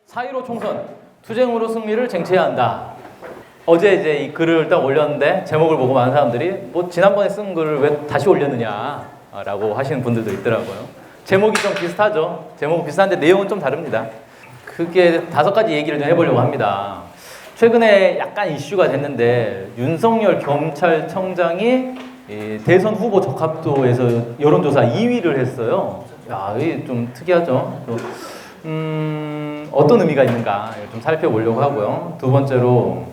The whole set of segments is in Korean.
4.15 총선, 투쟁으로 승리를 쟁취해야 한다. 어제 이제 이 글을 딱 올렸는데 제목을 보고 많은 사람들이 뭐 지난번에 쓴 글을 왜 다시 올렸느냐라고 하시는 분들도 있더라고요. 제목이 좀 비슷하죠. 제목은 비슷한데 내용은 좀 다릅니다. 크게 5가지 얘기를 좀 해보려고 합니다. 최근에 약간 이슈가 됐는데 윤석열 경찰청장이 대선 후보 적합도에서 여론조사 2위를 했어요. 야, 이게 좀 특이하죠. 어떤 의미가 있는가 좀 살펴보려고 하고요. 두 번째로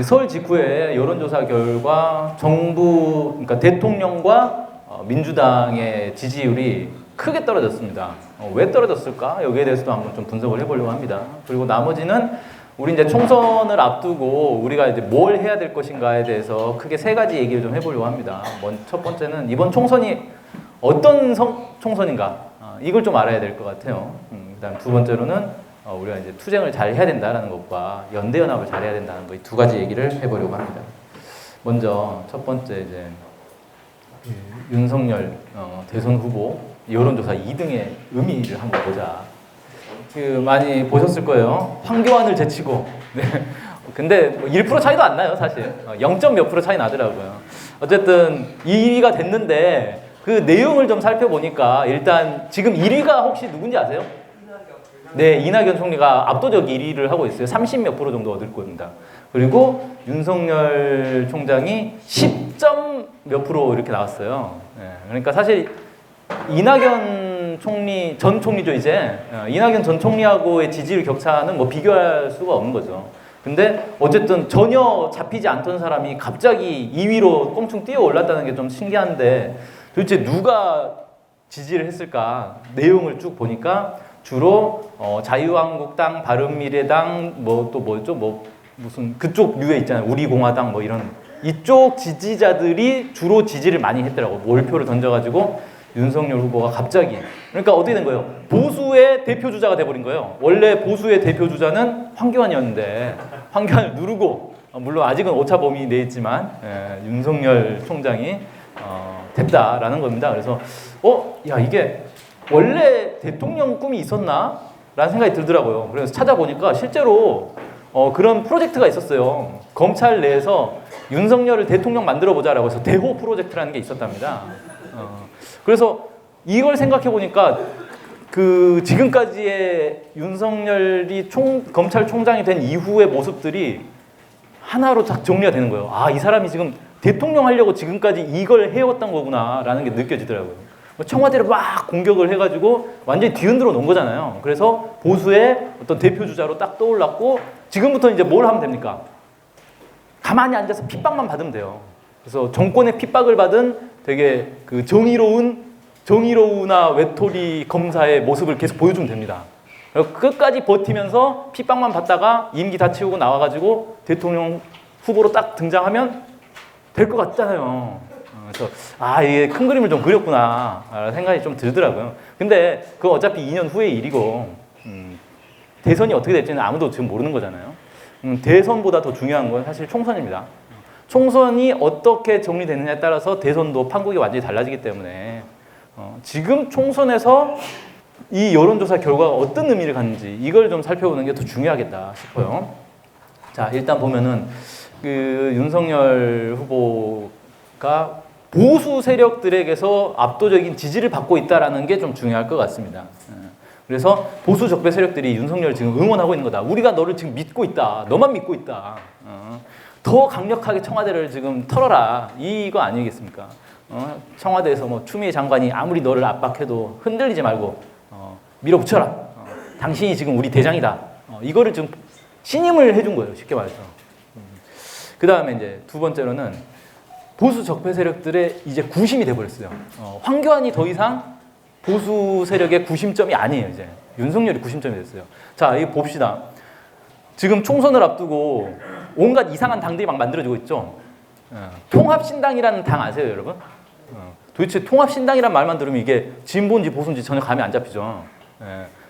설 직후에 여론조사 결과 정부, 그러니까 대통령과 민주당의 지지율이 크게 떨어졌습니다. 왜 떨어졌을까? 여기에 대해서도 한번 좀 분석을 해보려고 합니다. 그리고 나머지는 우리 이제 총선을 앞두고 우리가 이제 뭘 해야 될 것인가에 대해서 크게 3가지 얘기를 좀 해보려고 합니다. 첫 번째는 이번 총선이 어떤 총선인가? 이걸 좀 알아야 될 것 같아요. 그다음 두 번째로는 우리가 이제 투쟁을 잘 해야 된다는 것과 연대연합을 잘 해야 된다는 거, 이 2가지 얘기를 해보려고 합니다. 먼저 첫 번째 이제 윤석열 대선 후보 여론조사 2등의 의미를 한번 보자. 많이 보셨을 거예요. 황교안을 제치고. 네. 근데 1% 차이도 안 나요, 사실. 0.몇 % 차이 나더라고요. 어쨌든 2위가 됐는데 그 내용을 좀 살펴보니까 일단 지금 1위가 혹시 누군지 아세요? 네, 이낙연 총리가 압도적 1위를 하고 있어요. 30몇 % 정도 얻을 겁니다. 그리고 윤석열 총장이 10몇 % 이렇게 나왔어요. 네, 그러니까 사실 이낙연 총리, 전 총리죠, 이제. 이낙연 전 총리하고의 지지율 격차는 뭐 비교할 수가 없는 거죠. 근데 어쨌든 전혀 잡히지 않던 사람이 갑자기 2위로 껑충 뛰어 올랐다는 게 좀 신기한데 도대체 누가 지지를 했을까? 내용을 쭉 보니까 주로 자유한국당, 바른미래당, 뭐 또 뭐죠? 무슨 그쪽 류에 있잖아요. 우리공화당 뭐 이런 이쪽 지지자들이 주로 지지를 많이 했더라고. 몰표를 던져가지고 윤석열 후보가 갑자기, 그러니까 어떻게 된 거예요? 보수의 대표주자가 돼버린 거예요. 원래 보수의 대표주자는 황교안이었는데 황교안을 누르고, 물론 아직은 오차 범위 내에 있지만 윤석열 총장이 됐다라는 겁니다. 그래서 야, 이게 원래 대통령 꿈이 있었나? 라는 생각이 들더라고요. 그래서 찾아보니까 실제로 그런 프로젝트가 있었어요. 검찰 내에서 윤석열을 대통령 만들어보자라고 해서 대호 프로젝트라는 게 있었답니다. 그래서 이걸 생각해 보니까 그 지금까지의 윤석열이 검찰총장이 된 이후의 모습들이 하나로 딱 정리가 되는 거예요. 아, 이 사람이 지금 대통령 하려고 지금까지 이걸 해왔던 거구나라는 게 느껴지더라고요. 청와대를 막 공격을 해가지고 완전히 뒤흔들어 놓은 거잖아요. 그래서 보수의 어떤 대표주자로 딱 떠올랐고, 지금부터 이제 뭘 하면 됩니까? 가만히 앉아서 핍박만 받으면 돼요. 그래서 정권의 핍박을 받은 되게 그 정의로우나 외톨이 검사의 모습을 계속 보여주면 됩니다. 끝까지 버티면서 핍박만 받다가 임기 다 채우고 나와가지고 대통령 후보로 딱 등장하면 될 것 같잖아요. 그래서 이게 큰 그림을 좀 그렸구나 생각이 좀 들더라고요. 근데 그거 어차피 2년 후의 일이고 대선이 어떻게 될지는 아무도 지금 모르는 거잖아요. 대선보다 더 중요한 건 사실 총선입니다. 총선이 어떻게 정리되느냐에 따라서 대선도 판국이 완전히 달라지기 때문에 지금 총선에서 이 여론조사 결과가 어떤 의미를 갖는지 이걸 좀 살펴보는 게 더 중요하겠다 싶어요. 자, 일단 보면은 그 윤석열 후보가 보수 세력들에게서 압도적인 지지를 받고 있다는 게 좀 중요할 것 같습니다. 그래서 보수 적배 세력들이 윤석열을 지금 응원하고 있는 거다. 우리가 너를 지금 믿고 있다. 너만 믿고 있다. 더 강력하게 청와대를 지금 털어라. 이거 아니겠습니까? 청와대에서 뭐 추미애 장관이 아무리 너를 압박해도 흔들리지 말고 밀어붙여라. 당신이 지금 우리 대장이다. 이거를 좀 신임을 해준 거예요. 쉽게 말해서. 그 다음에 이제 두 번째로는 보수 적폐 세력들의 이제 구심이 돼버렸어요. 황교안이 더 이상 보수 세력의 구심점이 아니에요. 이제 윤석열이 구심점이 됐어요. 자, 이거 봅시다. 지금 총선을 앞두고 온갖 이상한 당들이 막 만들어지고 있죠. 통합신당이라는 당 아세요, 여러분? 도대체 통합신당이라는 말만 들으면 이게 진보인지 보수인지 전혀 감이 안 잡히죠.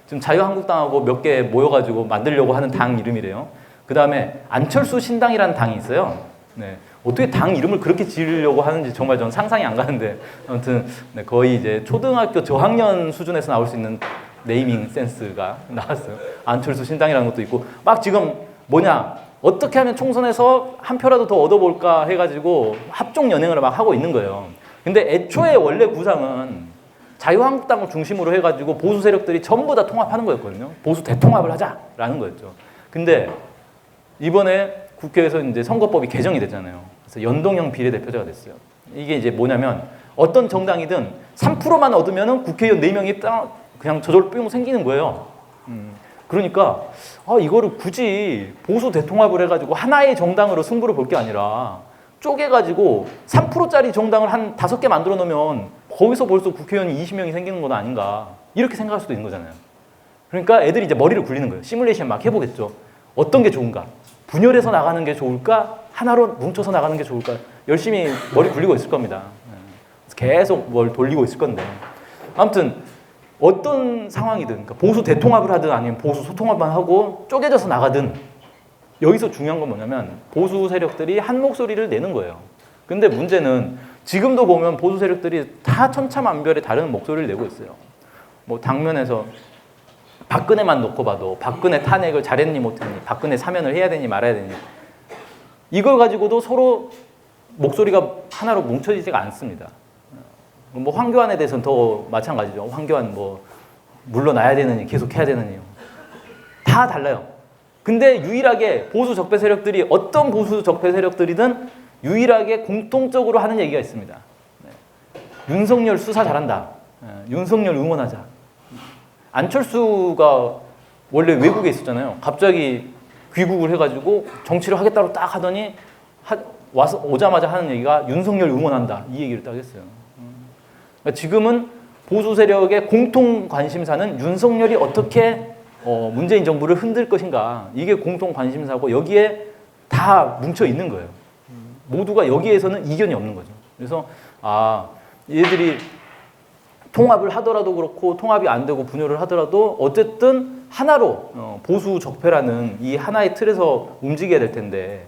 지금 자유한국당하고 몇 개 모여가지고 만들려고 하는 당 이름이래요. 그 다음에 안철수 신당이라는 당이 있어요. 네. 어떻게 당 이름을 그렇게 지으려고 하는지 정말 전 상상이 안 가는데 아무튼 네, 거의 이제 초등학교 저학년 수준에서 나올 수 있는 네이밍 센스가 나왔어요. 안철수 신당이라는 것도 있고 막 지금 뭐냐 어떻게 하면 총선에서 한 표라도 더 얻어볼까 해가지고 합종 연행을 막 하고 있는 거예요. 근데 애초에 원래 구상은 자유한국당을 중심으로 해가지고 보수 세력들이 전부 다 통합하는 거였거든요. 보수 대통합을 하자라는 거였죠. 근데 이번에 국회에서 이제 선거법이 개정이 됐잖아요. 그래서 연동형 비례대표제가 됐어요. 이게 이제 뭐냐면 어떤 정당이든 3%만 얻으면은 국회의원 4명이 그냥 저절로 뿅 생기는 거예요. 그러니까 이거를 굳이 보수 대통합을 해가지고 하나의 정당으로 승부를 볼 게 아니라 쪼개가지고 3%짜리 정당을 한 5개 만들어 놓으면 거기서 벌써 국회의원이 20명이 생기는 건 아닌가 이렇게 생각할 수도 있는 거잖아요. 그러니까 애들이 이제 머리를 굴리는 거예요. 시뮬레이션 막 해보겠죠. 어떤 게 좋은가? 분열해서 나가는 게 좋을까? 하나로 뭉쳐서 나가는 게 좋을까? 열심히 머리 굴리고 있을 겁니다. 계속 뭘 돌리고 있을 건데 아무튼 어떤 상황이든 그러니까 보수 대통합을 하든 아니면 보수 소통합만 하고 쪼개져서 나가든 여기서 중요한 건 뭐냐면 보수 세력들이 한 목소리를 내는 거예요. 근데 문제는 지금도 보면 보수 세력들이 다 천차만별의 다른 목소리를 내고 있어요. 뭐 당면에서 박근혜만 놓고 봐도 박근혜 탄핵을 잘했니 못했니, 박근혜 사면을 해야 되니 말아야 되니 이걸 가지고도 서로 목소리가 하나로 뭉쳐지지가 않습니다. 뭐 황교안에 대해서는 더 마찬가지죠. 황교안 뭐 물러나야 되느니 계속 해야 되느니 다 달라요. 근데 유일하게 보수 적폐 세력들이 어떤 보수 적폐 세력들이든 유일하게 공통적으로 하는 얘기가 있습니다. 윤석열 수사 잘한다. 윤석열 응원하자. 안철수가 원래 외국에 있었잖아요. 갑자기 귀국을 해가지고 정치를 하겠다고 딱 하더니 와서 오자마자 하는 얘기가 윤석열 응원한다. 이 얘기를 딱 했어요. 그러니까 지금은 보수 세력의 공통 관심사는 윤석열이 어떻게 문재인 정부를 흔들 것인가. 이게 공통 관심사고 여기에 다 뭉쳐 있는 거예요. 모두가 여기에서는 이견이 없는 거죠. 그래서 얘들이 통합을 하더라도 그렇고 통합이 안 되고 분열을 하더라도 어쨌든 하나로 보수 적폐라는 이 하나의 틀에서 움직여야 될 텐데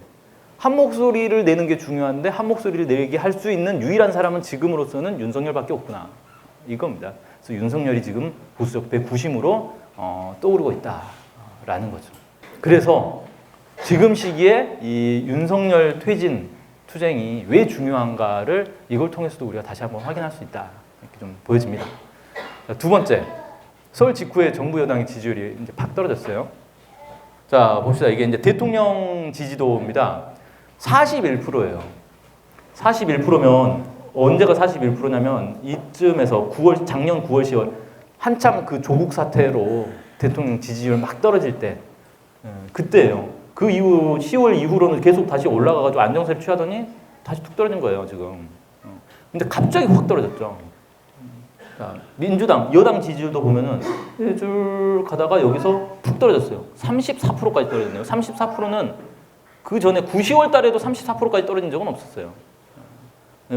한 목소리를 내는 게 중요한데 한 목소리를 내게 할 수 있는 유일한 사람은 지금으로서는 윤석열밖에 없구나 이겁니다. 그래서 윤석열이 지금 보수 적폐 구심으로 떠오르고 있다라는 거죠. 그래서 지금 시기에 이 윤석열 퇴진 투쟁이 왜 중요한가를 이걸 통해서도 우리가 다시 한번 확인할 수 있다 이렇게 좀 보여집니다. 두 번째, 설 직후에 정부 여당의 지지율이 이제 팍 떨어졌어요. 자 봅시다. 이게 이제 대통령 지지도입니다. 41%예요. 41%면 언제가 41%냐면 이쯤에서 작년 9월, 10월 한참 그 조국 사태로 대통령 지지율 막 떨어질 때 그때예요. 그 이후 10월 이후로는 계속 다시 올라가가지고 안정세를 취하더니 다시 툭 떨어진 거예요 지금. 근데 갑자기 확 떨어졌죠. 자, 민주당 여당 지지율도 보면은 줄 가다가 여기서 푹 떨어졌어요. 34%까지 떨어졌네요. 34%는 그 전에 9, 10월 달에도 34%까지 떨어진 적은 없었어요.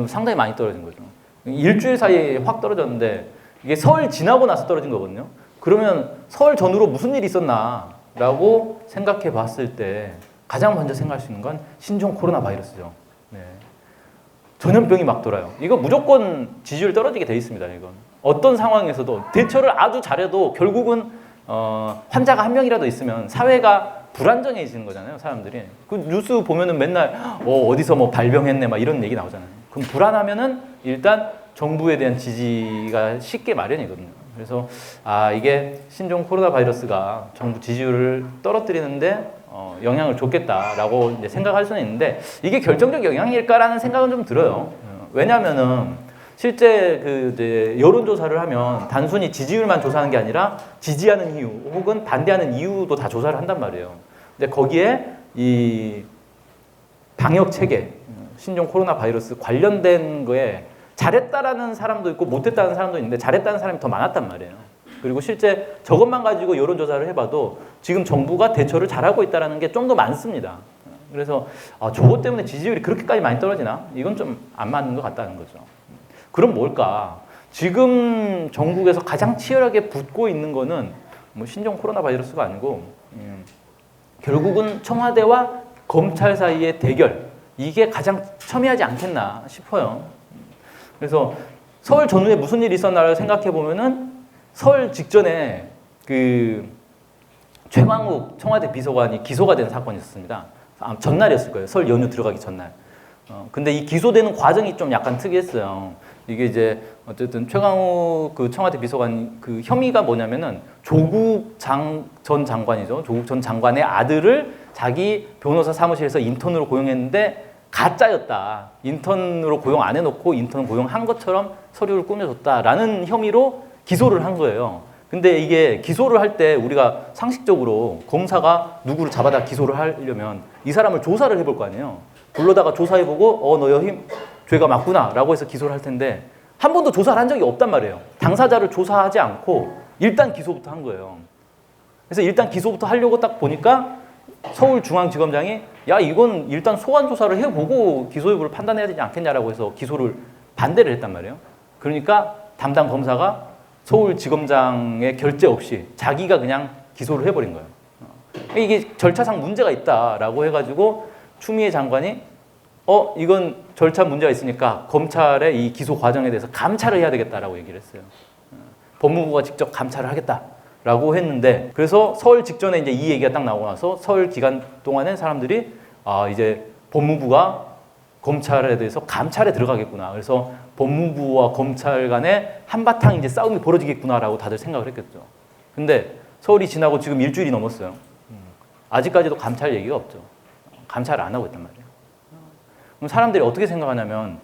상당히 많이 떨어진 거죠. 일주일 사이에 확 떨어졌는데 이게 설 지나고 나서 떨어진 거거든요. 그러면 설 전후로 무슨 일이 있었나라고 생각해 봤을 때 가장 먼저 생각할 수 있는 건 신종 코로나 바이러스죠. 네. 전염병이 막 돌아요. 이거 무조건 지지율 떨어지게 돼 있습니다. 이건 어떤 상황에서도 대처를 아주 잘해도 결국은 환자가 한 명이라도 있으면 사회가 불안정해지는 거잖아요, 사람들이. 그 뉴스 보면은 맨날 어디서 뭐 발병했네 막 이런 얘기 나오잖아요. 그럼 불안하면은 일단 정부에 대한 지지가 쉽게 마련이거든요. 그래서 이게 신종 코로나 바이러스가 정부 지지율을 떨어뜨리는데 영향을 줬겠다라고 이제 생각할 수는 있는데 이게 결정적 영향일까라는 생각은 좀 들어요. 왜냐하면은 실제 그 이제 여론조사를 하면 단순히 지지율만 조사하는 게 아니라 지지하는 이유 혹은 반대하는 이유도 다 조사를 한단 말이에요. 근데 거기에 이 방역 체계, 신종 코로나 바이러스 관련된 거에 잘했다라는 사람도 있고 못했다는 사람도 있는데 잘했다는 사람이 더 많았단 말이에요. 그리고 실제 저것만 가지고 여론조사를 해봐도 지금 정부가 대처를 잘하고 있다는 게 좀 더 많습니다. 그래서 저것 때문에 지지율이 그렇게까지 많이 떨어지나? 이건 좀 안 맞는 것 같다는 거죠. 그럼 뭘까? 지금 전국에서 가장 치열하게 붙고 있는 거는 뭐 신종 코로나 바이러스가 아니고 결국은 청와대와 검찰 사이의 대결, 이게 가장 첨예하지 않겠나 싶어요. 그래서 설 전후에 무슨 일이 있었나를 생각해 보면은 설 직전에 그 최광욱 청와대 비서관이 기소가 된 사건이 있었습니다. 전날이었을 거예요. 설 연휴 들어가기 전날. 근데 이 기소되는 과정이 좀 약간 특이했어요. 이게 이제 어쨌든 최광욱 그 청와대 비서관 그 혐의가 뭐냐면은 조국 전 장관이죠. 조국 전 장관의 아들을 자기 변호사 사무실에서 인턴으로 고용했는데 가짜였다. 인턴으로 고용 안 해놓고 인턴 고용한 것처럼 서류를 꾸며줬다라는 혐의로 기소를 한 거예요. 근데 이게 기소를 할 때 우리가 상식적으로 검사가 누구를 잡아다 기소를 하려면 이 사람을 조사를 해볼 거 아니에요. 불러다가 조사해보고 너 여기 죄가 맞구나 라고 해서 기소를 할 텐데 한 번도 조사를 한 적이 없단 말이에요. 당사자를 조사하지 않고 일단 기소부터 한 거예요. 그래서 일단 기소부터 하려고 딱 보니까 서울중앙지검장이 야 이건 일단 소환 조사를 해보고 기소 여부를 판단해야 되지 않겠냐라고 해서 기소를 반대를 했단 말이에요. 그러니까 담당 검사가 서울지검장의 결재 없이 자기가 그냥 기소를 해버린 거예요. 이게 절차상 문제가 있다라고 해가지고 추미애 장관이 이건 절차 문제가 있으니까 검찰의 이 기소 과정에 대해서 감찰을 해야 되겠다라고 얘기를 했어요. 법무부가 직접 감찰을 하겠다라고 했는데 그래서 설 직전에 이제 이 얘기가 딱 나오고 나서 설 기간 동안에 사람들이 이제 법무부가 검찰에 대해서 감찰에 들어가겠구나. 그래서 법무부와 검찰 간에 한바탕 이제 싸움이 벌어지겠구나라고 다들 생각을 했겠죠. 근데 설이 지나고 지금 일주일이 넘었어요. 아직까지도 감찰 얘기가 없죠. 감찰을 안 하고 있단 말이에요. 그럼 사람들이 어떻게 생각하냐면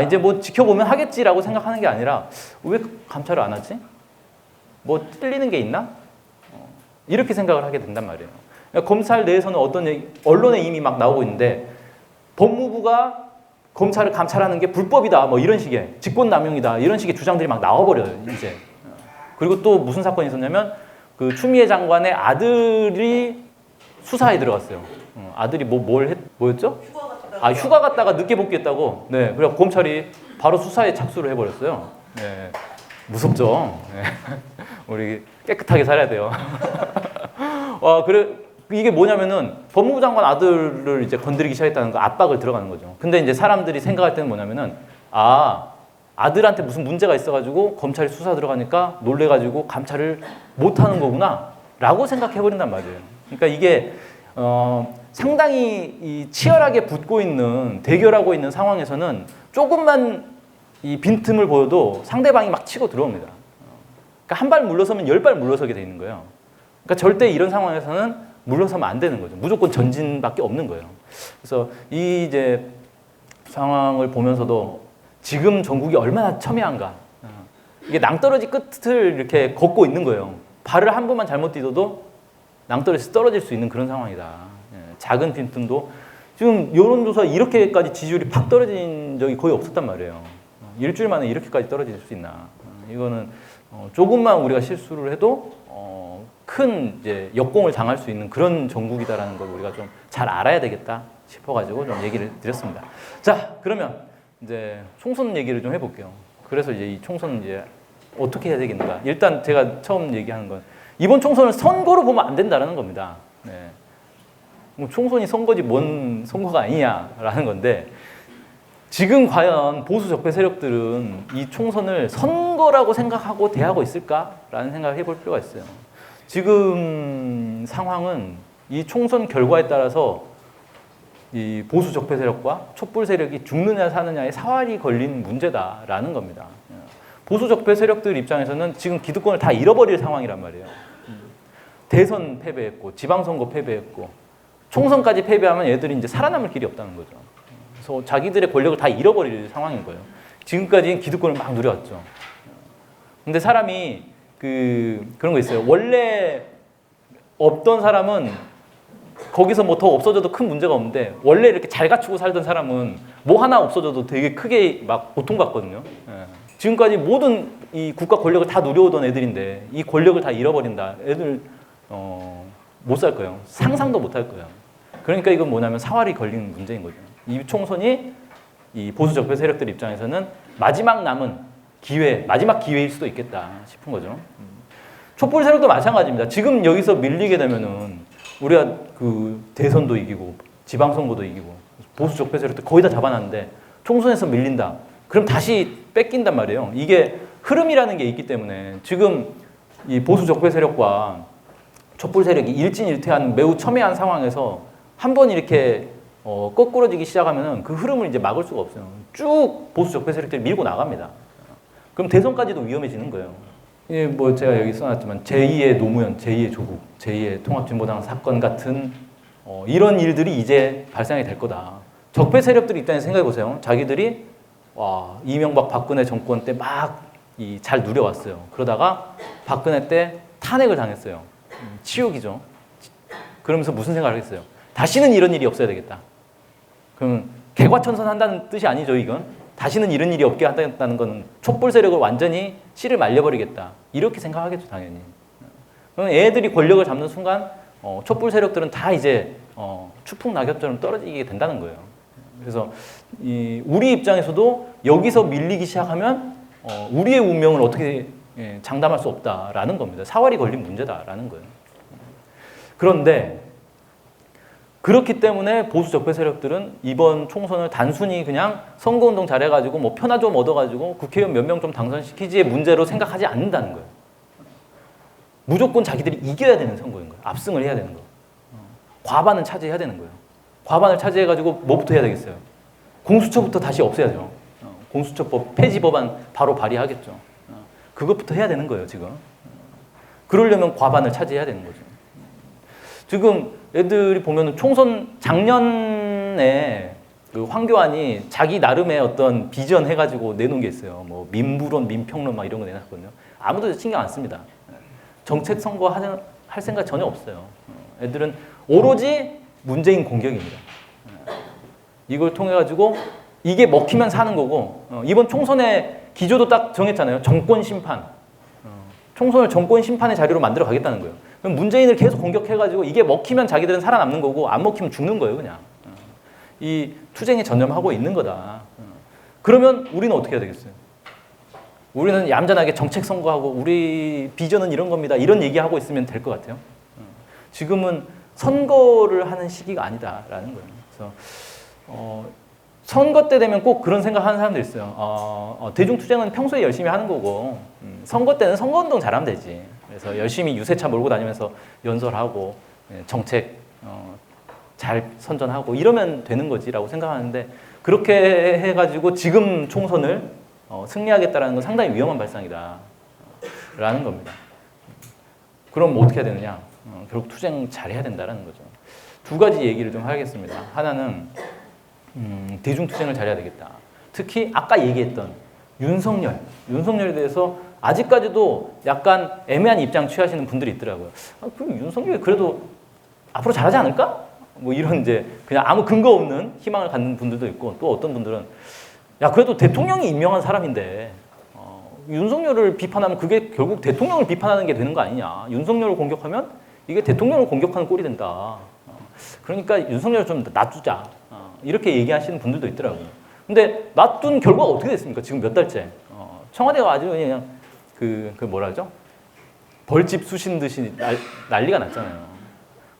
이제 뭐 지켜보면 하겠지라고 생각하는 게 아니라 왜 감찰을 안 하지? 뭐 틀리는 게 있나? 이렇게 생각을 하게 된단 말이에요. 그러니까 검찰 내에서는 어떤 얘기, 언론에 이미 막 나오고 있는데 법무부가 검찰을 감찰하는 게 불법이다 뭐 이런 식의 직권남용이다 이런 식의 주장들이 막 나와버려요 이제. 그리고 또 무슨 사건이 있었냐면 그 추미애 장관의 아들이 수사에 들어갔어요. 아들이 뭐였죠? 휴가 갔다가 늦게 복귀했다고. 네, 그래서 검찰이 바로 수사에 착수를 해버렸어요. 네, 무섭죠. 네. 우리 깨끗하게 살아야 돼요. 그래 이게 뭐냐면은 법무부 장관 아들을 이제 건드리기 시작했다는 거 압박을 들어가는 거죠. 근데 이제 사람들이 생각할 때는 뭐냐면은 아들한테 무슨 문제가 있어가지고 검찰이 수사 들어가니까 놀래가지고 감찰을 못하는 거구나라고 생각해버린단 말이에요. 그러니까 이게 상당히 치열하게 붙고 있는 대결하고 있는 상황에서는 조금만 이 빈틈을 보여도 상대방이 막 치고 들어옵니다. 그러니까 한 발 물러서면 10발 물러서게 돼 있는 거예요. 그러니까 절대 이런 상황에서는 물러서면 안 되는 거죠. 무조건 전진밖에 없는 거예요. 그래서 이 이제 상황을 보면서도 지금 전국이 얼마나 첨예한가. 이게 낭떠러지 끝을 이렇게 걷고 있는 거예요. 발을 한 번만 잘못 디뎌도 낭떠러지 떨어질 수 있는 그런 상황이다. 작은 빈틈도 지금 여론조사 이렇게까지 지지율이 팍 떨어진 적이 거의 없었단 말이에요. 일주일 만에 이렇게까지 떨어질 수 있나. 이거는 조금만 우리가 실수를 해도 큰 이제 역공을 당할 수 있는 그런 전국이다라는 걸 우리가 좀 잘 알아야 되겠다 싶어가지고 좀 얘기를 드렸습니다. 자, 그러면 이제 총선 얘기를 좀 해볼게요. 그래서 이제 이 총선 이제 어떻게 해야 되겠는가. 일단 제가 처음 얘기하는 건 이번 총선을 선거로 보면 안 된다는 겁니다. 네. 뭐 총선이 선거지 뭔 선거가 아니냐라는 건데 지금 과연 보수 적폐 세력들은 이 총선을 선거라고 생각하고 대하고 있을까라는 생각을 해볼 필요가 있어요. 지금 상황은 이 총선 결과에 따라서 이 보수 적폐 세력과 촛불 세력이 죽느냐 사느냐에 사활이 걸린 문제다라는 겁니다. 보수 적폐 세력들 입장에서는 지금 기득권을 다 잃어버릴 상황이란 말이에요. 대선 패배했고 지방선거 패배했고 총선까지 패배하면 얘들이 이제 살아남을 길이 없다는 거죠. 그래서 자기들의 권력을 다 잃어버릴 상황인 거예요. 지금까지는 기득권을 막 누려왔죠. 근데 사람이 그런 거 있어요. 원래 없던 사람은 거기서 뭐 더 없어져도 큰 문제가 없는데 원래 이렇게 잘 갖추고 살던 사람은 뭐 하나 없어져도 되게 크게 막 고통받거든요. 지금까지 모든 이 국가 권력을 다 누려오던 애들인데 이 권력을 다 잃어버린다. 애들 못 살 거예요. 상상도 못 할 거예요. 그러니까 이건 뭐냐면 사활이 걸리는 문제인 거죠. 이 총선이 이 보수 적폐 세력들 입장에서는 마지막 남은 기회, 마지막 기회일 수도 있겠다 싶은 거죠. 촛불 세력도 마찬가지입니다. 지금 여기서 밀리게 되면은 우리가 그 대선도 이기고 지방선거도 이기고 보수 적폐 세력들 거의 다 잡아놨는데 총선에서 밀린다. 그럼 다시 뺏긴단 말이에요. 이게 흐름이라는 게 있기 때문에 지금 이 보수 적폐 세력과 촛불 세력이 일진일퇴한 매우 첨예한 상황에서 한번 이렇게 거꾸러지기 시작하면은 그 흐름을 이제 막을 수가 없어요. 쭉 보수 적폐 세력들이 밀고 나갑니다. 그럼 대선까지도 위험해지는 거예요. 예, 뭐 제가 여기 써놨지만 제2의 노무현, 제2의 조국, 제2의 통합진보당 사건 같은 이런 일들이 이제 발생이 될 거다. 적폐 세력들 입장에서 생각해 보세요. 자기들이 이명박 박근혜 정권 때 막 잘 누려왔어요. 그러다가 박근혜 때 탄핵을 당했어요. 치욕이죠. 그러면서 무슨 생각을 하겠어요? 다시는 이런 일이 없어야 되겠다. 그럼 개과천선한다는 뜻이 아니죠, 이건. 다시는 이런 일이 없게 한다는 건 촛불 세력을 완전히 씨를 말려버리겠다. 이렇게 생각하겠죠, 당연히. 그럼 애들이 권력을 잡는 순간 촛불 세력들은 다 이제 추풍 낙엽처럼 떨어지게 된다는 거예요. 그래서 우리 입장에서도 여기서 밀리기 시작하면 우리의 운명을 어떻게 장담할 수 없다라는 겁니다. 사활이 걸린 문제다라는 거예요. 그런데 그렇기 때문에 보수 적폐 세력들은 이번 총선을 단순히 그냥 선거운동 잘해가지고 뭐 표나 좀 얻어가지고 국회의원 몇 명 좀 당선시키지의 문제로 생각하지 않는다는 거예요. 무조건 자기들이 이겨야 되는 선거인 거예요. 압승을 해야 되는 거예요. 과반은 차지해야 되는 거예요. 과반을 차지해가지고 뭐부터 해야 되겠어요? 공수처부터 다시 없애야죠. 공수처법 폐지 법안 바로 발의하겠죠. 그것부터 해야 되는 거예요, 지금. 그러려면 과반을 차지해야 되는 거죠. 지금 애들이 보면은 총선 작년에 그 황교안이 자기 나름의 어떤 비전 해가지고 내놓은 게 있어요. 뭐 민부론, 민평론 막 이런 거 내놨거든요. 아무도 신경 안 씁니다. 정책 선거 할 생각 전혀 없어요. 애들은 오로지 문재인 공격입니다. 이걸 통해 가지고 이게 먹히면 사는 거고 이번 총선의 기조도 딱 정했잖아요. 정권 심판. 총선을 정권 심판의 자리로 만들어 가겠다는 거예요. 그럼 문재인을 계속 공격해가지고 이게 먹히면 자기들은 살아남는 거고 안 먹히면 죽는 거예요, 그냥. 이 투쟁에 전념하고 있는 거다. 그러면 우리는 어떻게 해야 되겠어요? 우리는 얌전하게 정책 선거하고 우리 비전은 이런 겁니다. 이런 얘기하고 있으면 될 것 같아요. 지금은 선거를 하는 시기가 아니다라는 거예요. 그래서 선거 때 되면 꼭 그런 생각하는 사람들 있어요. 대중투쟁은 평소에 열심히 하는 거고 선거 때는 선거운동 잘하면 되지. 그래서 열심히 유세차 몰고 다니면서 연설하고 정책 잘 선전하고 이러면 되는 거지라고 생각하는데 그렇게 해가지고 지금 총선을 승리하겠다라는 건 상당히 위험한 발상이다라는 겁니다. 그럼 뭐 어떻게 해야 되느냐? 결국 투쟁 잘해야 된다라는 거죠. 두 가지 얘기를 좀 하겠습니다. 하나는 대중투쟁을 잘해야 되겠다. 특히 아까 얘기했던 윤석열에 대해서 아직까지도 약간 애매한 입장 취하시는 분들이 있더라고요. 그럼 윤석열이 그래도 앞으로 잘하지 않을까? 뭐 이런 이제 그냥 아무 근거 없는 희망을 갖는 분들도 있고 또 어떤 분들은 야 그래도 대통령이 임명한 사람인데 윤석열을 비판하면 그게 결국 대통령을 비판하는 게 되는 거 아니냐. 윤석열을 공격하면 이게 대통령을 공격하는 꼴이 된다. 그러니까 윤석열을 좀 놔두자. 이렇게 얘기하시는 분들도 있더라고요. 근데 놔둔 결과가 어떻게 됐습니까? 지금 몇 달째. 청와대가 아주 그냥 그 뭐라 하죠? 벌집 쑤신 듯이 난리가 났잖아요.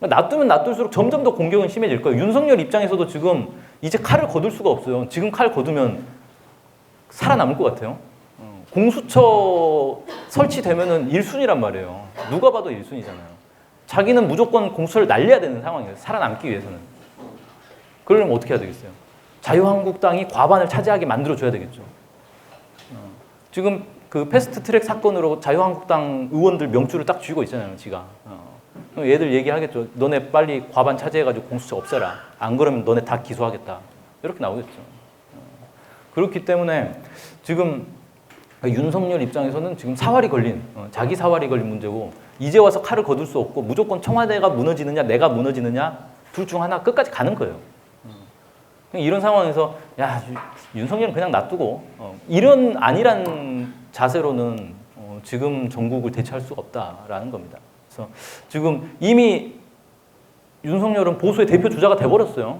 놔두면 놔둘수록 점점 더 공격은 심해질 거예요. 윤석열 입장에서도 지금 이제 칼을 거둘 수가 없어요. 지금 칼 거두면 살아남을 것 같아요. 공수처 설치되면은 1순위란 말이에요. 누가 봐도 1순위잖아요. 자기는 무조건 공수처를 날려야 되는 상황이에요. 살아남기 위해서는. 그러려면 어떻게 해야 되겠어요? 자유한국당이 과반을 차지하게 만들어줘야 되겠죠. 지금 그 패스트트랙 사건으로 자유한국당 의원들 명줄을 딱 쥐고 있잖아요, 지가. 얘들 얘기하겠죠. 너네 빨리 과반 차지해가지고 공수처 없애라. 안 그러면 너네 다 기소하겠다. 이렇게 나오겠죠. 그렇기 때문에 지금 윤석열 입장에서는 지금 자기 사활이 걸린 문제고 이제 와서 칼을 거둘 수 없고 무조건 청와대가 무너지느냐 내가 무너지느냐 둘 중 하나 끝까지 가는 거예요. 이런 상황에서 야 윤석열은 그냥 놔두고 이런 아니란 자세로는 지금 전국을 대체할 수가 없다라는 겁니다. 그래서 지금 이미 윤석열은 보수의 대표 주자가 돼버렸어요.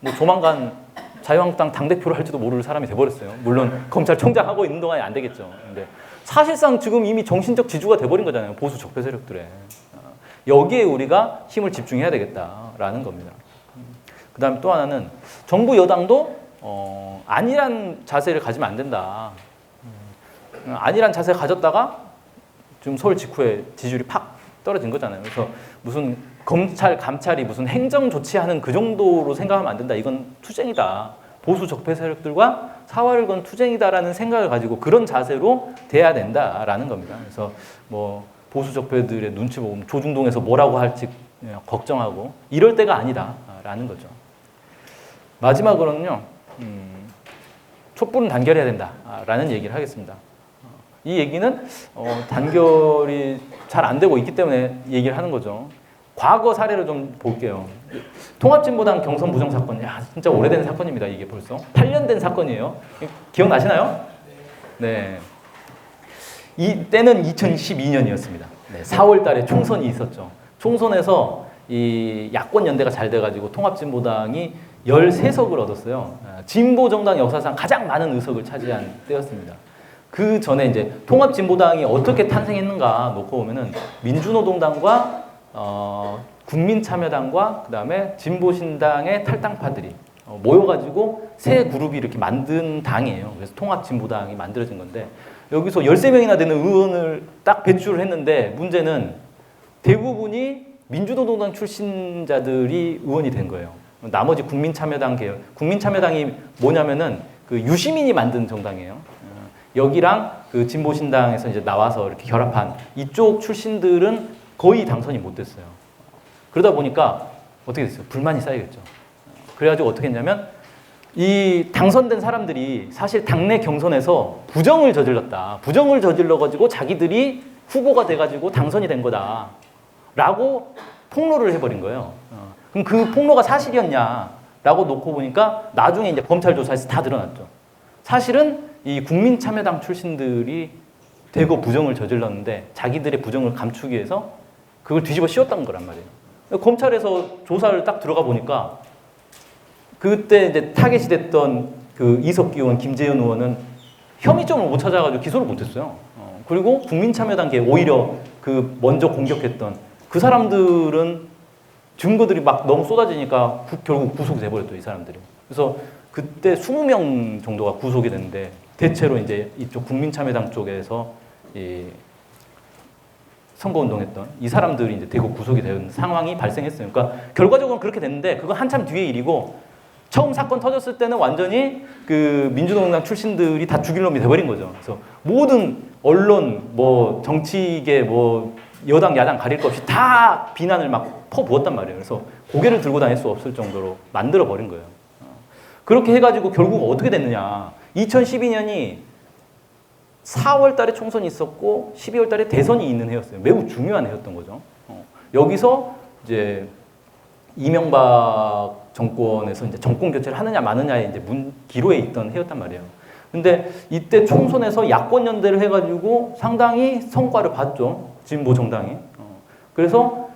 뭐 조만간 자유한국당 당대표를 할지도 모를 사람이 돼버렸어요. 물론 검찰총장하고 있는 동안에 안 되겠죠. 근데 사실상 지금 이미 정신적 지주가 돼버린 거잖아요. 보수 적폐 세력들에. 여기에 우리가 힘을 집중해야 되겠다라는 겁니다. 그다음에 또 하나는 정부 여당도 안일한 자세를 가지면 안 된다. 안일한 자세 가졌다가 지금 서울 직후에 지지율이 팍 떨어진 거잖아요. 그래서 무슨 검찰, 감찰이 무슨 행정 조치하는 그 정도로 생각하면 안 된다. 이건 투쟁이다. 보수 적폐 세력들과 사활을 건 투쟁이다라는 생각을 가지고 그런 자세로 돼야 된다라는 겁니다. 그래서 뭐 보수 적폐들의 눈치 보고 조중동에서 뭐라고 할지 걱정하고 이럴 때가 아니다라는 거죠. 마지막으로는요. 촛불은 단결해야 된다라는 얘기를 하겠습니다. 이 얘기는 단결이 잘 안 되고 있기 때문에 얘기를 하는 거죠. 과거 사례를 좀 볼게요. 통합진보당 경선 부정 사건, 야 진짜 오래된 사건입니다. 이게 벌써 8년 된 사건이에요. 기억나시나요? 네. 이때는 2012년이었습니다. 네, 4월달에 총선이 있었죠. 총선에서 이 야권 연대가 잘 돼가지고 통합진보당이 13석을 얻었어요. 진보 정당 역사상 가장 많은 의석을 차지한 때였습니다. 그 전에 이제 통합진보당이 어떻게 탄생했는가 놓고 보면은 민주노동당과 국민참여당과 그다음에 진보신당의 탈당파들이 모여가지고 새 그룹이 이렇게 만든 당이에요. 그래서 통합진보당이 만들어진 건데 여기서 13명이나 되는 의원을 딱 배출을 했는데 문제는 대부분이 민주노동당 출신자들이 의원이 된 거예요. 나머지 국민참여당 계열. 국민참여당이 뭐냐면은 그 유시민이 만든 정당이에요. 여기랑 그 진보신당에서 이제 나와서 이렇게 결합한 이쪽 출신들은 거의 당선이 못 됐어요. 그러다 보니까 어떻게 됐어요? 불만이 쌓이겠죠. 그래가지고 어떻게 했냐면 이 당선된 사람들이 사실 당내 경선에서 부정을 저질렀다. 부정을 저질러가지고 자기들이 후보가 돼가지고 당선이 된 거다. 라고 폭로를 해버린 거예요. 그럼 그 폭로가 사실이었냐라고 놓고 보니까 나중에 이제 검찰 조사에서 다 드러났죠. 사실은 이 국민참여당 출신들이 대거 부정을 저질렀는데 자기들의 부정을 감추기 위해서 그걸 뒤집어 씌웠던 거란 말이에요. 검찰에서 조사를 딱 들어가 보니까 그때 이제 타겟이 됐던 그 이석기 의원, 김재현 의원은 혐의점을 못 찾아가지고 기소를 못했어요. 그리고 국민참여당계 오히려 그 먼저 공격했던 그 사람들은 증거들이 막 너무 쏟아지니까 결국 구속이 돼버렸죠, 이 사람들이. 그래서 그때 20명 정도가 구속이 됐는데 대체로 이제 이쪽 국민참여당 쪽에서 이 선거운동했던 이 사람들이 이제 대거 구속이 되는 상황이 발생했어요. 그러니까 결과적으로 그렇게 됐는데 그건 한참 뒤의 일이고 처음 사건 터졌을 때는 완전히 그 민주노동당 출신들이 다 죽일 놈이 돼버린 거죠. 그래서 모든 언론, 뭐 정치계, 뭐 여당, 야당 가릴 것 없이 다 비난을 막 퍼부었단 말이에요. 그래서 고개를 들고 다닐 수 없을 정도로 만들어 버린 거예요. 그렇게 해가지고 결국 어떻게 됐느냐? 2012년이 4월 달에 총선이 있었고 12월 달에 대선이 있는 해였어요. 매우 중요한 해였던 거죠. 여기서 이제 이명박 정권에서 이제 정권 교체를 하느냐 마느냐의 이제 기로에 있던 해였단 말이에요. 근데 이때 총선에서 야권 연대를 해가지고 상당히 성과를 봤죠. 진보 정당이. 그래서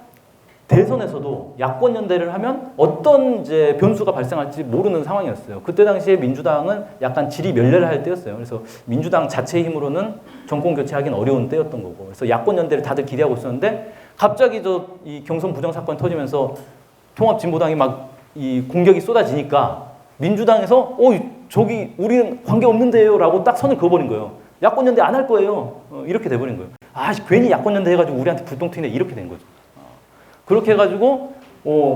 대선에서도 야권 연대를 하면 어떤 이제 변수가 발생할지 모르는 상황이었어요. 그때 당시에 민주당은 약간 질이 멸렬을 할 때였어요. 그래서 민주당 자체의 힘으로는 정권 교체하기는 어려운 때였던 거고. 그래서 야권 연대를 다들 기대하고 있었는데 갑자기 이 경선 부정 사건이 터지면서 통합 진보당이 막 이 공격이 쏟아지니까 민주당에서 저기 우리는 관계 없는데요라고 딱 선을 그어버린 거예요. 야권 연대 안 할 거예요. 이렇게 돼버린 거예요. 괜히 야권 연대 해가지고 우리한테 불똥 튀네 이렇게 된 거죠. 그렇게 해가지고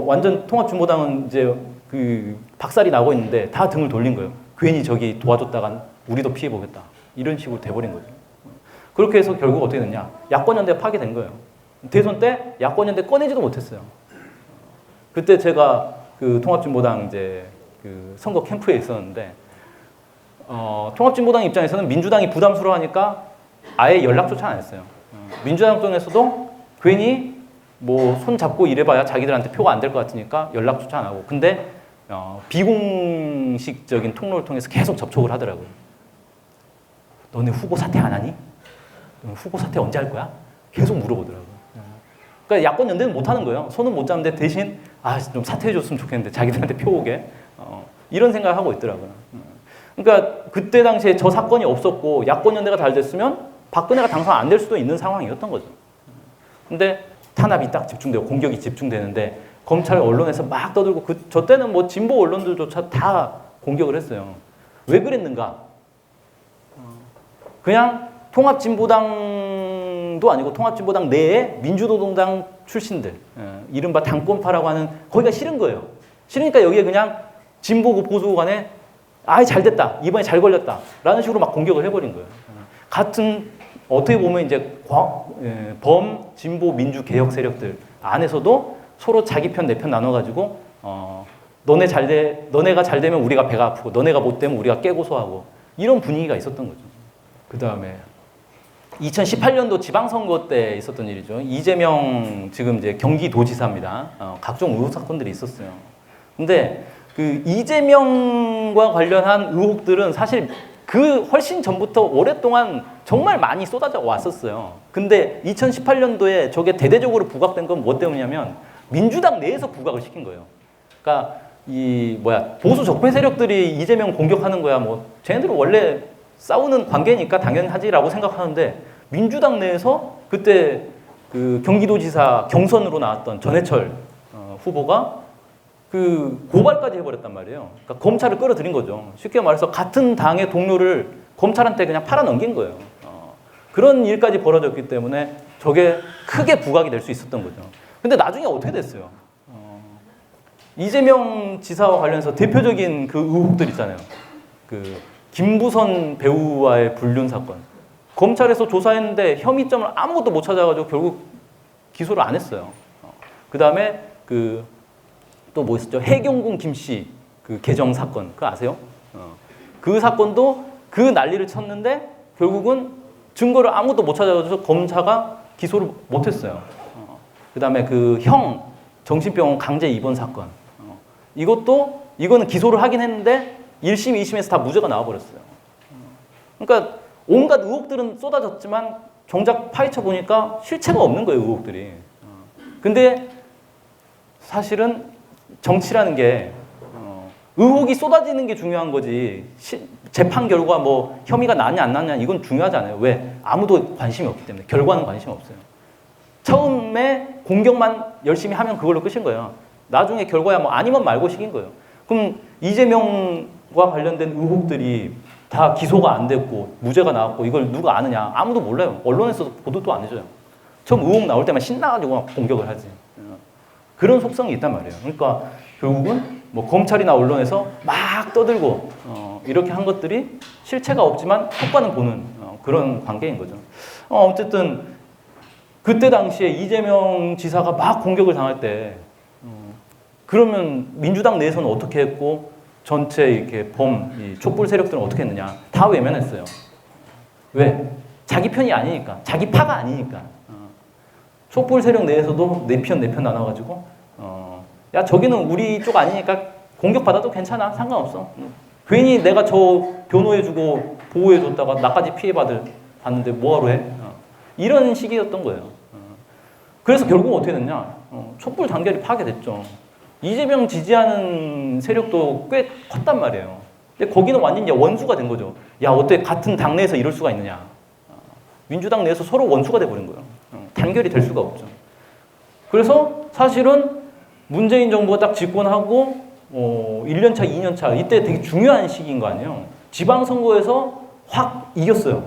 완전 통합진보당은 이제 그 박살이 나고 있는데 다 등을 돌린 거예요. 괜히 저기 도와줬다간 우리도 피해 보겠다 이런 식으로 돼버린 거죠. 그렇게 해서 결국 어떻게 됐냐? 야권연대 파괴된 거예요. 대선 때 야권연대 꺼내지도 못했어요. 그때 제가 그 통합진보당 이제 그 선거 캠프에 있었는데 통합진보당 입장에서는 민주당이 부담스러워하니까 아예 연락조차 안 했어요. 민주당 쪽에서도 괜히 뭐 손 잡고 이래봐야 자기들한테 표가 안 될 것 같으니까 연락조차 안 하고. 근데 비공식적인 통로를 통해서 계속 접촉을 하더라고요. 너네 후보 사퇴 안 하니? 후보 사퇴 언제 할 거야? 계속 물어보더라고요. 그러니까 야권 연대는 못 하는 거예요. 손은 못 잡는데 대신 좀 사퇴해 줬으면 좋겠는데 자기들한테 표 오게 이런 생각을 하고 있더라고요. 그러니까 그때 당시에 저 사건이 없었고 야권 연대가 잘 됐으면 박근혜가 당선 안 될 수도 있는 상황이었던 거죠. 근데 탄압이 딱 집중되고 공격이 집중되는데 검찰 언론에서 막 떠들고 저 때는 뭐 진보 언론들조차 다 공격을 했어요. 왜 그랬는가? 그냥 통합진보당도 아니고 통합진보당 내에 민주노동당 출신들, 이른바 당권파라고 하는 거기가 싫은 거예요. 싫으니까 여기에 그냥 진보고 보수 간에 아이 잘 됐다, 이번에 잘 걸렸다 라는 식으로 막 공격을 해버린 거예요. 같은 어떻게 보면 이제 범, 진보, 민주, 개혁 세력들 안에서도 서로 자기 편, 내 편 나눠가지고 너네가 잘 되면 우리가 배가 아프고 너네가 못 되면 우리가 깨고소하고 이런 분위기가 있었던 거죠. 그 다음에 2018년도 지방선거 때 있었던 일이죠. 이재명 지금 이제 경기도지사입니다. 각종 의혹 사건들이 있었어요. 근데 그 이재명과 관련한 의혹들은 사실 그 훨씬 전부터 오랫동안 정말 많이 쏟아져 왔었어요. 근데 2018년도에 저게 대대적으로 부각된 건 뭐 때문이냐면 민주당 내에서 부각을 시킨 거예요. 그러니까 보수 적폐 세력들이 이재명 공격하는 거야. 뭐 쟤네들은 원래 싸우는 관계니까 당연하지라고 생각하는데 민주당 내에서 그때 그 경기도지사 경선으로 나왔던 전해철 후보가 그 고발까지 해버렸단 말이에요. 그러니까 검찰을 끌어들인 거죠. 쉽게 말해서 같은 당의 동료를 검찰한테 그냥 팔아넘긴 거예요. 그런 일까지 벌어졌기 때문에 저게 크게 부각이 될 수 있었던 거죠. 근데 나중에 어떻게 됐어요? 이재명 지사와 관련해서 대표적인 그 의혹들 있잖아요. 그 김부선 배우와의 불륜 사건. 검찰에서 조사했는데 혐의점을 아무것도 못 찾아가지고 결국 기소를 안 했어요. 그 다음에 또 뭐 있었죠? 해경궁 김씨 그 개정 사건. 그거 아세요? 그 사건도 그 난리를 쳤는데 결국은 증거를 아무것도 못 찾아가지고 검사가 기소를 못 했어요. 그 다음에 그 형 정신병원 강제 입원 사건. 이거는 기소를 하긴 했는데 1심, 2심에서 다 무죄가 나와버렸어요. 그러니까 온갖 의혹들은 쏟아졌지만 정작 파헤쳐 보니까 실체가 없는 거예요, 의혹들이. 근데 사실은 정치라는 게 의혹이 쏟아지는 게 중요한 거지 재판 결과 뭐 혐의가 나냐 안 나냐 이건 중요하지 않아요. 왜? 아무도 관심이 없기 때문에. 결과는 관심이 없어요. 처음에 공격만 열심히 하면 그걸로 끝인 거예요. 나중에 결과야 뭐 아니면 말고 식인 거예요. 그럼 이재명과 관련된 의혹들이 다 기소가 안 됐고 무죄가 나왔고 이걸 누가 아느냐? 아무도 몰라요. 언론에서도 보도도 안 해줘요. 처음 의혹 나올 때만 신나가지고 막 공격을 하지. 그런 속성이 있단 말이에요. 그러니까 결국은 뭐 검찰이나 언론에서 막 떠들고 이렇게 한 것들이 실체가 없지만 효과는 보는 그런 관계인 거죠. 어쨌든 그때 당시에 이재명 지사가 막 공격을 당할 때 그러면 민주당 내에서는 어떻게 했고 전체 이렇게 촛불 세력들은 어떻게 했느냐? 다 외면했어요. 왜? 자기 편이 아니니까, 자기 파가 아니니까. 촛불 세력 내에서도 내 편 나눠가지고 야 저기는 우리 쪽 아니니까 공격받아도 괜찮아, 상관없어. 괜히 내가 저 변호해주고 보호해줬다가 나까지 피해받는데 뭐하러 해? 이런 식이었던 거예요. 그래서 결국 어떻게 됐냐? 촛불 단결이 파괴됐죠. 이재명 지지하는 세력도 꽤 컸단 말이에요. 근데 거기는 완전 이제 원수가 된 거죠. 야 어떻게 같은 당내에서 이럴 수가 있느냐? 민주당 내에서 서로 원수가 돼버린 거예요. 단결이 될 수가 없죠. 그래서 사실은 문재인 정부가 딱 집권하고 1년차, 2년차 이때 되게 중요한 시기인 거 아니에요. 지방선거에서 확 이겼어요.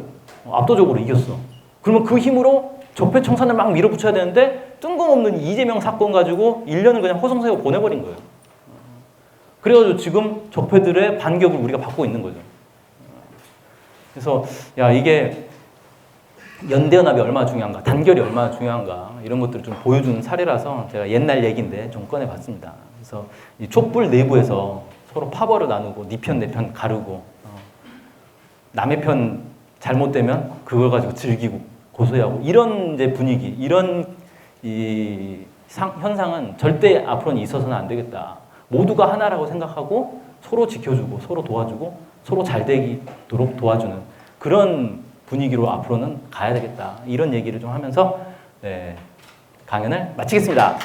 압도적으로 이겼어. 그러면 그 힘으로 적폐 청산을 막 밀어붙여야 되는데 뜬금없는 이재명 사건 가지고 1년을 그냥 허송세워 보내버린 거예요. 그래가지고 지금 적폐들의 반격을 우리가 받고 있는 거죠. 그래서 야 이게 연대연합이 얼마나 중요한가, 단결이 얼마나 중요한가 이런 것들을 좀 보여주는 사례라서 제가 옛날 얘기인데 좀 꺼내봤습니다. 그래서 이 촛불 내부에서 서로 파벌을 나누고 네 편 내 편 가르고 남의 편 잘못되면 그걸 가지고 즐기고 고소해하고 이런 이제 분위기, 이런 현상은 절대 앞으로는 있어서는 안 되겠다. 모두가 하나라고 생각하고 서로 지켜주고 서로 도와주고 서로 잘 되도록 도와주는 그런 분위기로 앞으로는 가야 되겠다. 이런 얘기를 좀 하면서 강연을 마치겠습니다.